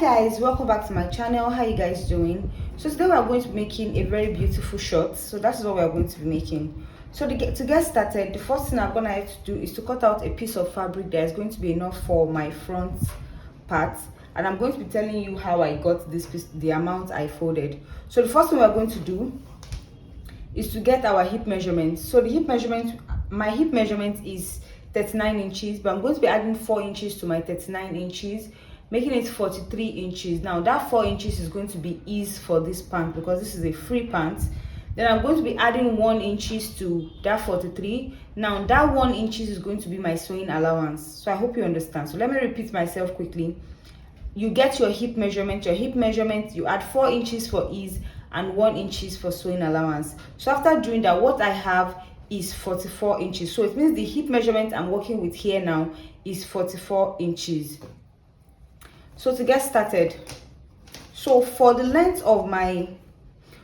Guys, welcome back to my channel. How you guys doing? So today we are going to be making a very beautiful short. So that is what we are going to be making. So to get started, the first thing I'm gonna have to do is to cut out a piece of fabric that is going to be enough for my front part, and I'm going to be telling you how I got this piece, the amount I folded. So the first thing we are going to do is to get our hip measurement. So the hip measurement, my hip measurement is 39 inches, but I'm going to be adding 4 inches to my 39 inches, making it 43 inches. Now that 4 inches is going to be ease for this pant because this is a free pant. Then I'm going to be adding 1 inches to that 43. Now that 1 inches is going to be my sewing allowance. So I hope you understand. So let me repeat myself quickly. You get your hip measurement, you add 4 inches for ease and 1 inches for sewing allowance. So after doing that, what I have is 44 inches. So it means the hip measurement I'm working with here now is 44 inches. So to get started, so for the length of my,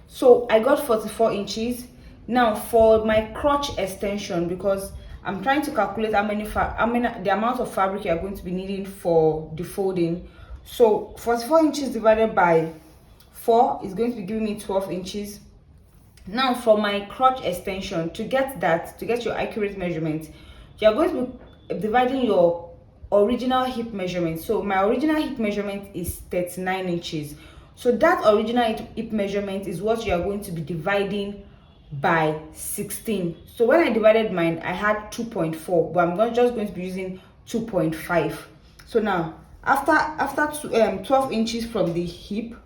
so I got 44 inches. Now for my crotch extension, because I'm trying to calculate the amount of fabric you're going to be needing for the folding. So 44 inches divided by 4 is going to be giving me 12 inches. Now for my crotch extension, to get your accurate measurement, you're going to be dividing your original hip measurement. So my original hip measurement is 39 inches. So that original hip measurement is what you are going to be dividing by 16. So when I divided mine, I had 2.4, but I'm just going to be using 2.5. So now after 12 inches from the hip,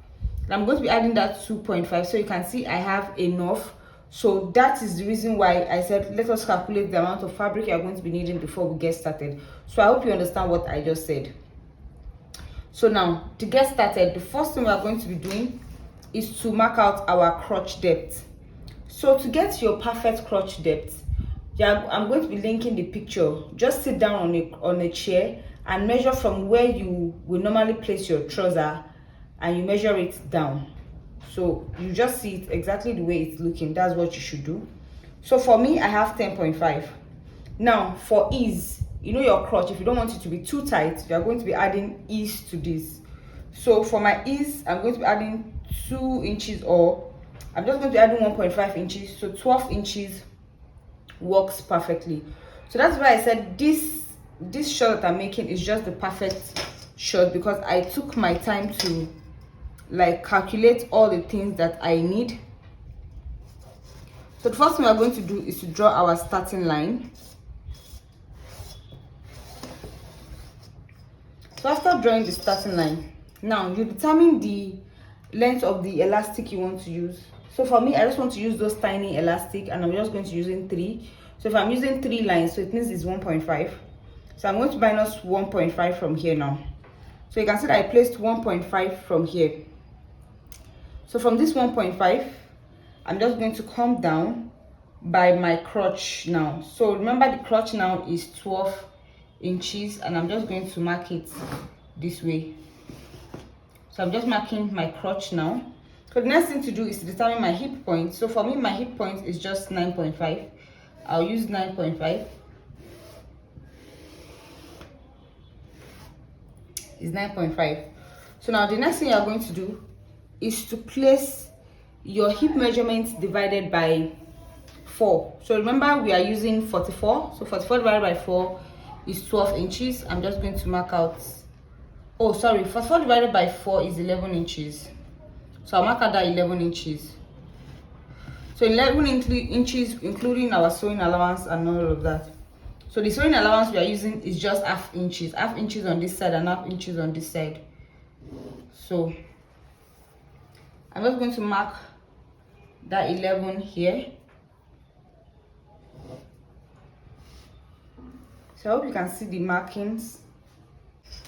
I'm going to be adding that 2.5. so you can see I have enough. So that is the reason why I said let us calculate the amount of fabric you're going to be needing before we get started. So I hope you understand what I just said. So now to get started, the first thing we are going to be doing is to mark out our crotch depth. So to get your perfect crotch depth, I'm going to be linking the picture. Just sit down on a chair and measure from where you will normally place your trouser, and you measure it down. So you just see it exactly the way it's looking. That's what you should do. So for me, I have 10.5. Now for ease, you know your crotch, if you don't want it to be too tight, you are going to be adding ease to this. So for my ease, I'm going to be adding 2 inches, or I'm just going to be adding 1.5 inches. So 12 inches works perfectly. So that's why I said this short that I'm making is just the perfect short, because I took my time to calculate all the things that I need. So the first thing we're going to do is to draw our starting line. So after drawing the starting line, now you determine the length of the elastic you want to use. So for me, I just want to use those tiny elastic, and I'm just going to use 3. So if I'm using 3 lines, so it means it's 1.5. So I'm going to minus 1.5 from here now. So you can see that I placed 1.5 from here. So from this 1.5, I'm just going to come down by my crotch now. So remember, the crotch now is 12 inches, and I'm just going to mark it this way. So I'm just marking my crotch now. So the next thing to do is to determine my hip point. So for me, my hip point is just 9.5. I'll use 9.5. Is 9.5. So now the next thing you're going to do is to place your hip measurement divided by 4. So remember, we are using 44. So 44 divided by 4 is 12 inches. I'm just going to mark out, 44 divided by 4 is 11 inches. So I'll mark out that 11 inches. So 11 inches including our sewing allowance and all of that. So the sewing allowance we are using is just half inches on this side and half inches on this side. So I'm just going to mark that 11 here. So I hope you can see the markings.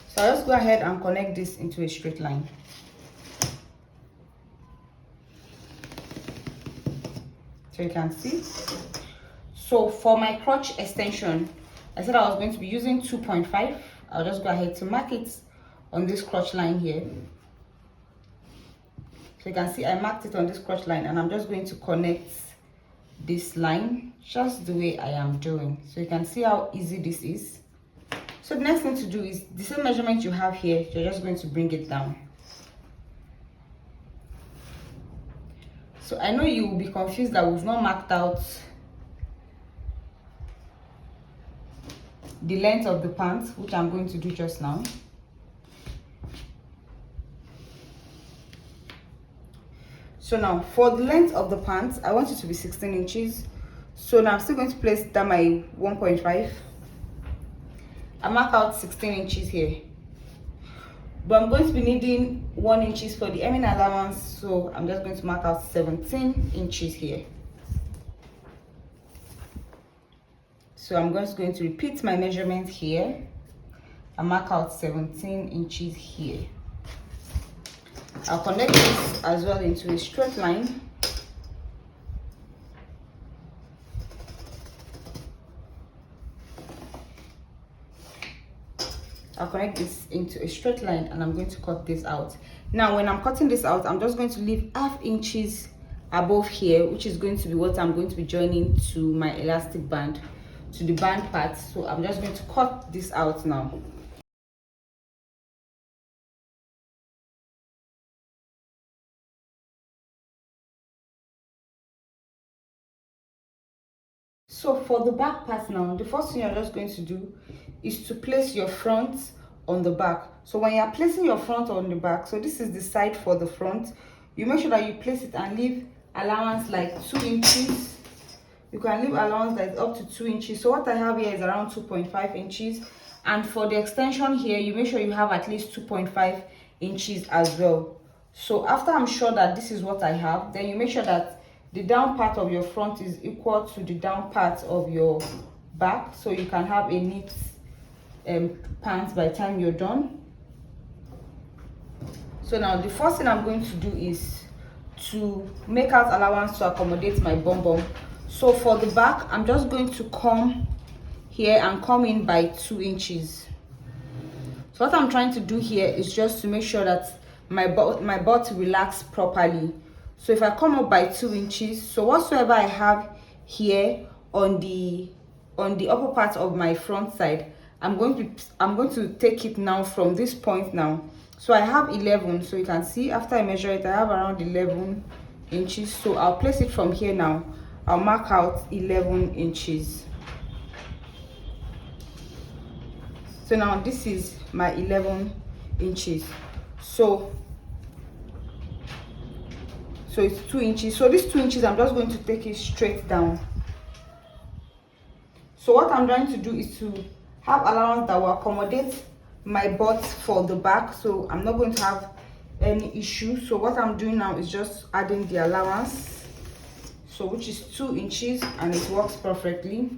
So I'll just go ahead and connect this into a straight line. So you can see. So for my crotch extension, I said I was going to be using 2.5. I'll just go ahead to mark it on this crotch line here. So you can see I marked it on this crotch line, and I'm just going to connect this line just the way I am doing. So you can see how easy this is. So the next thing to do is the same measurement you have here, you're just going to bring it down. So I know you will be confused that we've not marked out the length of the pants, which I'm going to do just now. So now for the length of the pants, I want it to be 16 inches. So now I'm still going to place down my 1.5. I mark out 16 inches here, but I'm going to be needing 1 inches for the hemming allowance, so I'm just going to mark out 17 inches here. So I'm just going to repeat my measurement here. I mark out 17 inches here. I'll connect this as well into a straight line. I'll connect this into a straight line, and I'm going to cut this out. Now when I'm cutting this out, I'm just going to leave ½ inches above here, which is going to be what I'm going to be joining to my elastic band, to the band part. So I'm just going to cut this out now. So for the back part now, the first thing you're just going to do is to place your front on the back. So when you're placing your front on the back, so this is the side for the front, you make sure that you place it and leave allowance like 2 inches. You can leave allowance like up to 2 inches. So what I have here is around 2.5 inches. And for the extension here, you make sure you have at least 2.5 inches as well. So after I'm sure that this is what I have, then you make sure that the down part of your front is equal to the down part of your back, so you can have a neat pants by the time you're done. So now the first thing I'm going to do is to make out allowance to accommodate my bum bum. So for the back, I'm just going to come here and come in by 2 inches. So what I'm trying to do here is just to make sure that my butt relax properly. So if I come up by 2 inches, so whatsoever I have here on the upper part of my front side, I'm going to take it now from this point now. So I have 11, so you can see after I measure it, I have around 11 inches. So I'll place it from here now. I'll mark out 11 inches. So now this is my 11 inches. So it's 2 inches. So this 2 inches, I'm just going to take it straight down. So what I'm trying to do is to have allowance that will accommodate my butt for the back, so I'm not going to have any issue. So what I'm doing now is just adding the allowance, so which is 2 inches, and it works perfectly.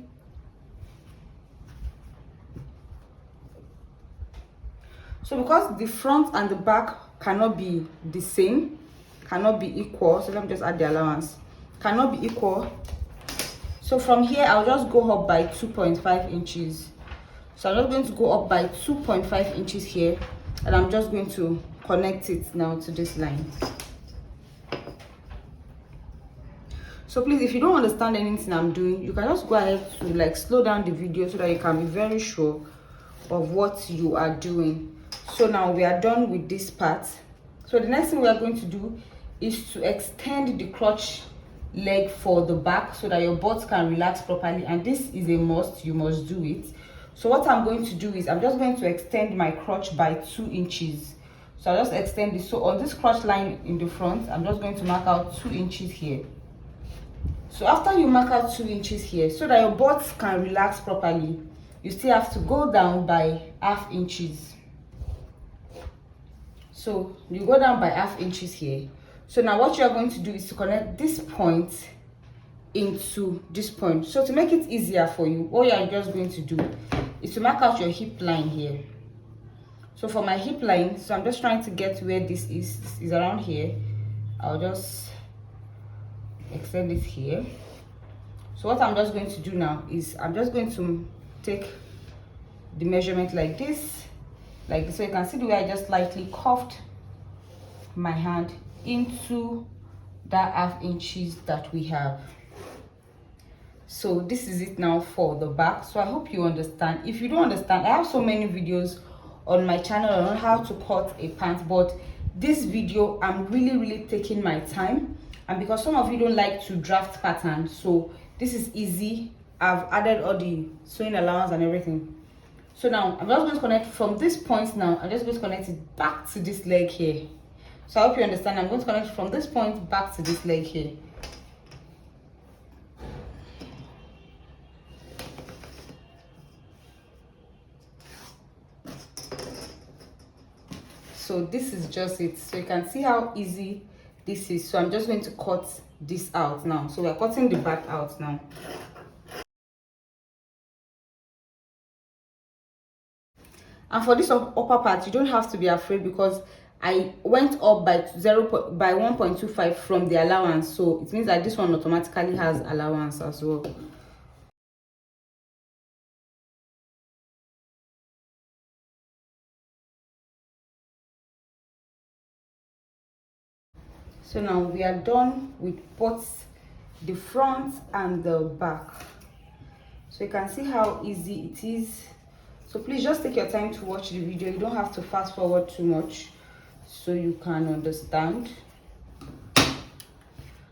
So because the front and the back cannot be the same, cannot be equal, so let me just add the allowance, cannot be equal. So from here I'll just go up by 2.5 inches. So I'm just going to go up by 2.5 inches here, and I'm just going to connect it now to this line. So please, if you don't understand anything I'm doing, you can just go ahead to like slow down the video so that you can be very sure of what you are doing. So now we are done with this part. So the next thing we are going to do is to extend the crotch leg for the back so that your butt can relax properly, and this is a must. You must do it. So what I'm going to do is I'm just going to extend my crotch by 2 inches. So I'll just extend this. So on this crotch line in the front, I'm just going to mark out 2 inches here. So after you mark out 2 inches here, so that your butt can relax properly, you still have to go down by ½ inches. So you go down by ½ inches here. So now what you are going to do is to connect this point into this point. So to make it easier for you, what you are just going to do is to mark out your hip line here. So for my hip line, so I'm just trying to get where this is around here. I'll just extend it here. So what I'm just going to do now is I'm just going to take the measurement like this, so you can see the way I just lightly cuffed my hand into that ½ inches that we have. So this is it now for the back. So I hope you understand. If you don't understand, I have so many videos on my channel on how to cut a pant, but this video I'm really taking my time. And because some of you don't like to draft pattern, so this is easy. I've added all the sewing allowance and everything. So now I'm just going to connect from this point. Now I'm just going to connect it back to this leg here. So I hope you understand. I'm going to connect from this point back to this leg here. So this is just it. So you can see how easy this is. So I'm just going to cut this out now. So we're cutting the back out now. And for this upper part, you don't have to be afraid because I went up by 1.25 from the allowance, so it means that this one automatically has allowance as well. So now we are done with both the front and the back. So you can see how easy it is. So please just take your time to watch the video. You don't have to fast forward too much so you can understand.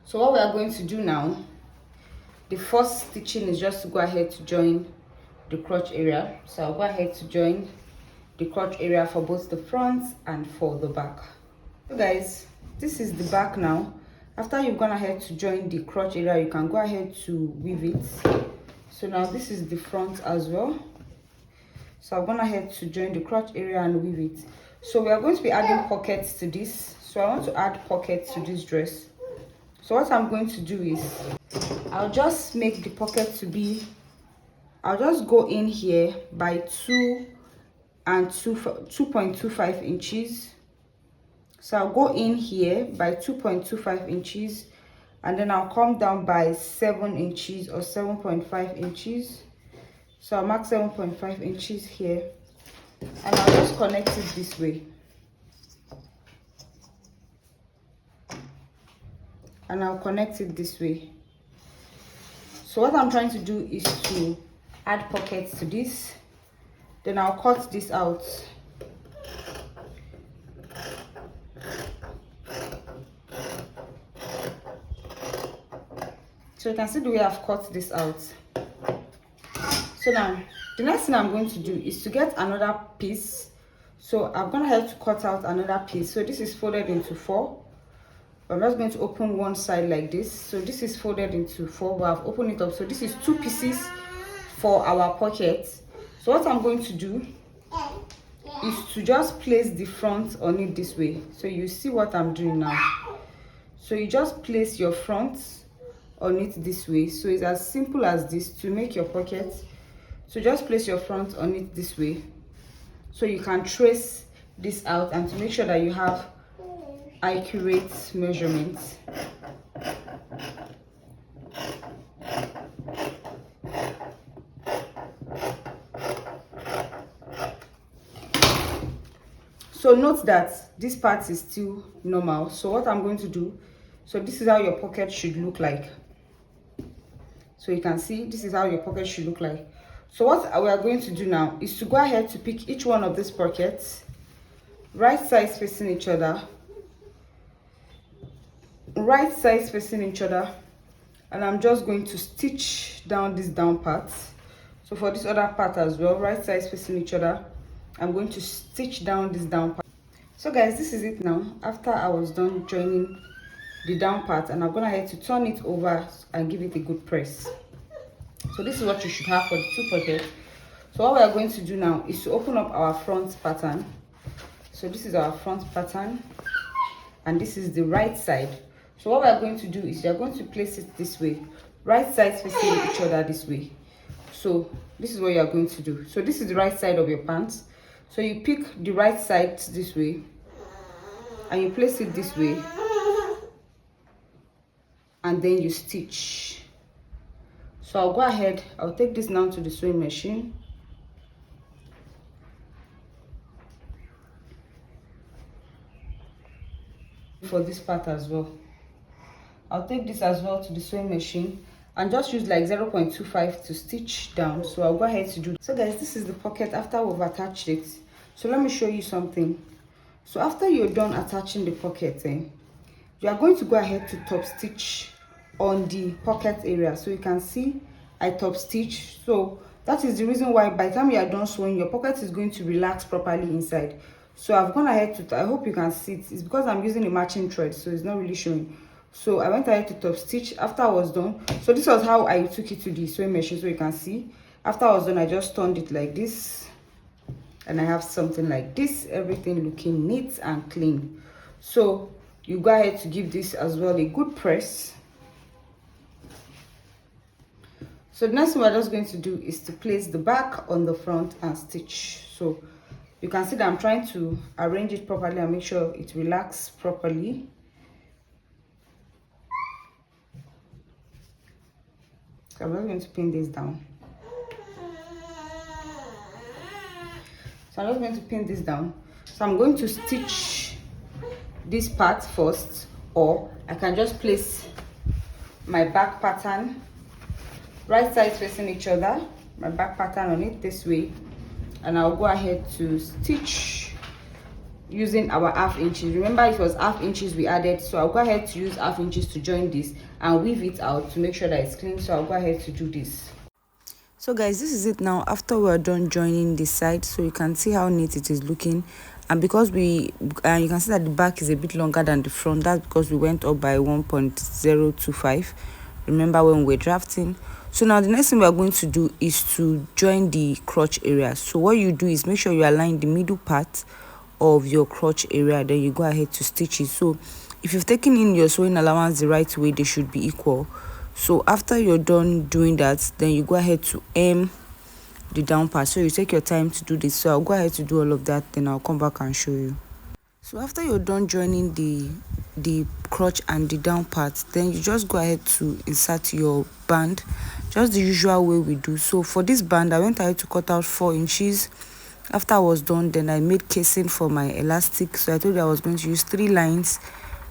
So what we are going to do now, the first stitching is just to go ahead to join the crotch area. So I'll go ahead to join the crotch area for both the front and for the back. So guys, this is the back now. After you've gone ahead to join the crotch area, you can go ahead to weave it. So now this is the front as well. So I've gone ahead to join the crotch area and weave it. So we are going to be adding pockets to this. So I want to add pockets to this dress. So what I'm going to do is I'll just make the pocket to be, I'll just go in here by 2.25 inches. So I'll go in here by 2.25 inches and then I'll come down by 7 inches or 7.5 inches. So I'll mark 7.5 inches here and I'll just connect it this way. And I'll connect it this way. So what I'm trying to do is to add pockets to this. Then I'll cut this out. So you can see the way I've cut this out. So now the next thing I'm going to do is to get another piece. So I'm going to have to cut out another piece. So this is folded into 4. I'm just going to open one side like this. So this is folded into 4, but I've opened it up. So this is 2 pieces for our pocket. So what I'm going to do is to just place the front on it this way. So you see what I'm doing now. So you just place your front on it this way. So it's as simple as this to make your pocket. So just place your front on it this way so you can trace this out and to make sure that you have accurate measurements. So note that this part is still normal. So what I'm going to do, so this is how your pocket should look like. So you can see this is how your pocket should look like. So what we are going to do now is to go ahead to pick each one of these pockets, right sides facing each other, right sides facing each other, and I'm just going to stitch down this down part. So for this other part as well, right sides facing each other, I'm going to stitch down this down part. So guys, this is it now after I was done joining the down part, and I'm gonna have to turn it over and give it a good press. So this is what you should have for the 2 pockets. So what we are going to do now is to open up our front pattern. So this is our front pattern and this is the right side. So what we are going to do is we are going to place it this way, right sides facing each other this way. So this is what you are going to do. So this is the right side of your pants. So you pick the right side this way and you place it this way and then you stitch. So I'll go ahead, I'll take this now to the sewing machine. For this part as well, I'll take this as well to the sewing machine and just use like 0.25 to stitch down. So I'll go ahead to do that. So guys, this is the pocket after we've attached it. So let me show you something. So after you're done attaching the pocket, you are going to go ahead to top stitch on the pocket area. So you can see I top stitch. So that is the reason why by the time you are done sewing, your pocket is going to relax properly inside. So I've gone ahead to, I hope you can see it, it's because I'm using a matching thread, so it's not really showing. So I went ahead to top stitch after I was done. So this was how I took it to the sewing machine. So you can see after I was done, I just turned it like this, and I have something like this, everything looking neat and clean. So you go ahead to give this as well a good press. So the next thing we're just going to do is to place the back on the front and stitch. So you can see that I'm trying to arrange it properly and make sure it relaxes properly. So I'm just going to pin this down. So I'm just going to pin this down. So I'm going to stitch this part first, or I can just place my back pattern right sides facing each other, my back pattern on it this way, and I'll go ahead to stitch using our half inches. Remember, it was half inches we added, so I'll go ahead to use half inches to join this and weave it out to make sure that it's clean. So I'll go ahead to do this. So guys, this is it now after we're done joining this side. So you can see how neat it is looking, and because you can see that the back is a bit longer than the front. That's because we went up by 1.025. remember when we're drafting. So now the next thing we are going to do is to join the crotch area. So what you do is make sure you align the middle part of your crotch area, then you go ahead to stitch it. So if you've taken in your sewing allowance the right way, they should be equal. So after you're done doing that, then you go ahead to hem the down part. So you take your time to do this. So I'll go ahead to do all of that, then I'll come back and show you. So after you're done joining the crotch and the down part, then you just go ahead to insert your band, just the usual way we do. So for this band, I went ahead to cut out 4 inches. After I was done, then I made casing for my elastic. So I told you I was going to use 3 lines.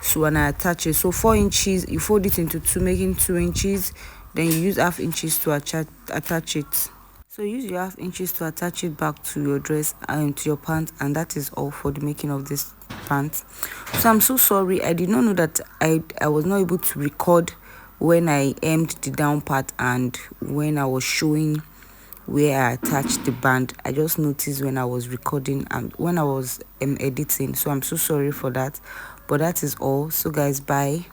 So when I attach it, so 4 inches, you fold it into 2, making 2 inches. Then you use half inches to attach it. So use your half inches to attach it back to your dress and to your pants, and that is all for the making of this pants. So I'm so sorry, I did not know that I was not able to record when I hemmed the down part and when I was showing where I attached the band. I just noticed when I was recording and when I was editing. So I'm so sorry for that, but that is all. So guys, bye.